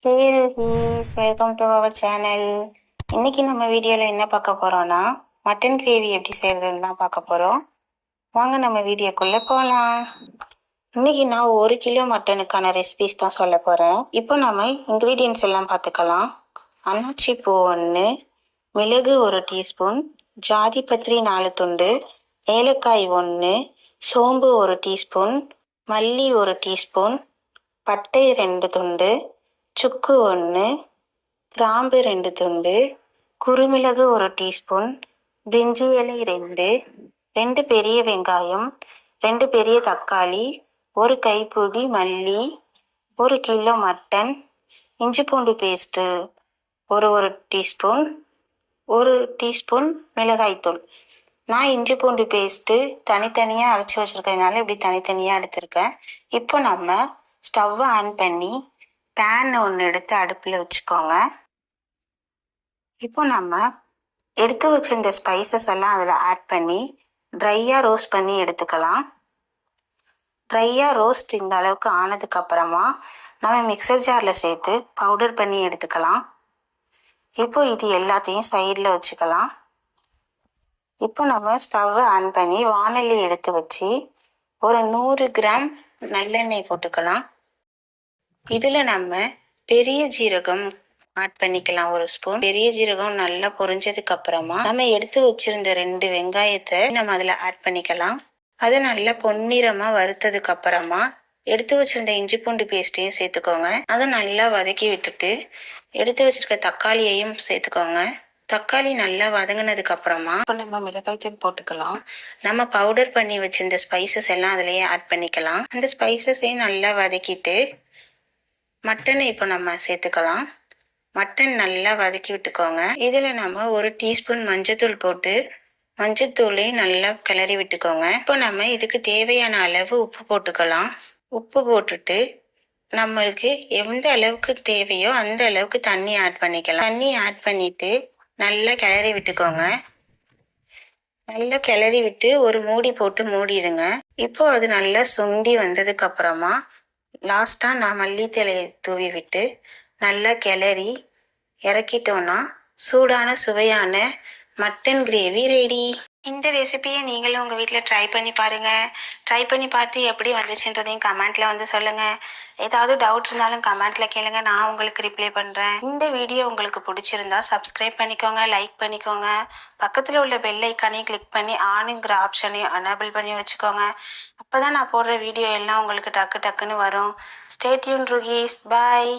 Hey Ruhis, welcome to our channel. இன்னைக்கு நம்ம வீடியோவில் என்ன பார்க்க போறோம்னா மட்டன் கிரேவி எப்படி செய்யறதுன்னு தான் பார்க்க போறோம். வாங்க நம்ம வீடியோக்குள்ள போகலாம். இன்னைக்கு நான் 1 கிலோ மட்டனுக்கான ரெசிபிஸ் தான் சொல்ல போறேன். இப்போ நம்ம இன்க்ரீடியன்ஸ் எல்லாம் பார்த்துக்கலாம். அன்னாச்சி பூ 1, மிளகு 1 டீஸ்பூன், ஜாதி பத்திரி 4 துண்டு, ஏலக்காய் 1, சோம்பு 1 டீஸ்பூன், மல்லி 1 டீஸ்பூன், பட்டை 2 துண்டு, சுக்கு 1, கிராம்பு 2 துண்டு, குறுமிளகு 1 டீஸ்பூன், பிரிஞ்சி இலை 2 பெரிய வெங்காயம், 2 பெரிய தக்காளி, 1 கைப்பிடி மல்லி, 1 கிலோ மட்டன், இஞ்சி பூண்டு பேஸ்ட்டு 1 டீஸ்பூன், 1 டீஸ்பூன் மிளகாய்த்தூள். நான் இஞ்சி பூண்டு பேஸ்ட்டு தனித்தனியாக அரைச்சி வச்சுருக்கதுனால இப்படி தனித்தனியாக எடுத்திருக்கேன். இப்போ நம்ம ஸ்டவ்வை ஆன் பண்ணி பேன் ஒன்று எடுத்து அடுப்பில் வச்சுக்கோங்க. இப்போ நம்ம எடுத்து வச்சிருந்த ஸ்பைசஸ் எல்லாம் அதில் ஆட் பண்ணி ட்ரையாக ரோஸ்ட் பண்ணி எடுத்துக்கலாம். ட்ரையாக ரோஸ்ட் இந்த அளவுக்கு ஆனதுக்கு அப்புறமா நம்ம மிக்சர் ஜாரில் சேர்த்து பவுடர் பண்ணி எடுத்துக்கலாம். இப்போ இது எல்லாத்தையும் சைடில் வச்சுக்கலாம். இப்போ நம்ம ஸ்டவ்வை ஆன் பண்ணி வானொலி எடுத்து வச்சு ஒரு 100 கிராம் நல்லெண்ணெய் போட்டுக்கலாம். இதில் நம்ம பெரிய ஜீரகம் ஆட் பண்ணிக்கலாம் 1 ஸ்பூன். பெரிய ஜீரகம் நல்லா பொரிஞ்சதுக்கு அப்புறமா நம்ம எடுத்து வச்சிருந்த 2 வெங்காயத்தை நம்ம அதில் ஆட் பண்ணிக்கலாம். அதை நல்லா பொன்னிறமாக வறுத்ததுக்கு அப்புறமா எடுத்து வச்சிருந்த இஞ்சி பூண்டு பேஸ்ட்டையும் சேர்த்துக்கோங்க. அதை நல்லா வதக்கி விட்டுட்டு எடுத்து வச்சிருக்க தக்காளியையும் சேர்த்துக்கோங்க. தக்காளி நல்லா வதங்கினதுக்கு அப்புறமா இப்போ நம்ம மிளகாய்த்தூள் போட்டுக்கலாம். நம்ம பவுடர் பண்ணி வச்சிருந்த ஸ்பைசஸ் எல்லாம் அதுலேயே ஆட் பண்ணிக்கலாம். அந்த ஸ்பைசஸையும் நல்லா வதக்கிட்டு மட்டனை இப்போ நம்ம சேர்த்துக்கலாம். மட்டன் நல்லா வதக்கி விட்டுக்கோங்க. இதில் நம்ம 1 டீஸ்பூன் மஞ்சத்தூள் போட்டு மஞ்சத்தூளையும் நல்லா கிளறி விட்டுக்கோங்க. இப்போ நம்ம இதுக்கு தேவையான அளவு உப்பு போட்டுக்கலாம். உப்பு போட்டுட்டு நம்மளுக்கு எந்த அளவுக்கு தேவையோ அந்த அளவுக்கு தண்ணி ஆட் பண்ணிக்கலாம். தண்ணி ஆட் பண்ணிட்டு நல்லா கிளறி விட்டுக்கோங்க. நல்லா கிளறி விட்டு ஒரு மூடி போட்டு மூடிடுங்க. இப்போ அது நல்லா சுண்டி வந்ததுக்கு அப்புறமா லாஸ்ட்டாக நான் மல்லித்தலையை தூவி விட்டு நல்லா கிளறி இறக்கிட்டோன்னா சூடான சுவையான மட்டன் கிரேவி ரெடி. இந்த ரெசிபியை நீங்களும் உங்கள் வீட்டில் ட்ரை பண்ணி பாருங்கள். ட்ரை பண்ணி பார்த்து எப்படி வந்துச்சுன்றதையும் கமெண்ட்டில் வந்து சொல்லுங்கள். ஏதாவது டவுட் இருந்தாலும் கமெண்ட்டில் கேளுங்க, நான் உங்களுக்கு ரிப்ளை பண்ணுறேன். இந்த வீடியோ உங்களுக்கு பிடிச்சிருந்தா சப்ஸ்கிரைப் பண்ணிக்கோங்க, லைக் பண்ணிக்கோங்க. பக்கத்தில் உள்ள பெல் ஐக்கானையும் கிளிக் பண்ணி ஆனுங்கிற ஆப்ஷனையும் எனேபிள் பண்ணி வச்சுக்கோங்க. அப்போ தான் நான் போடுற வீடியோ எல்லாம் உங்களுக்கு டக்குன்னு வரும். ஸ்டே டியூன் ருகீஸ். பாய்.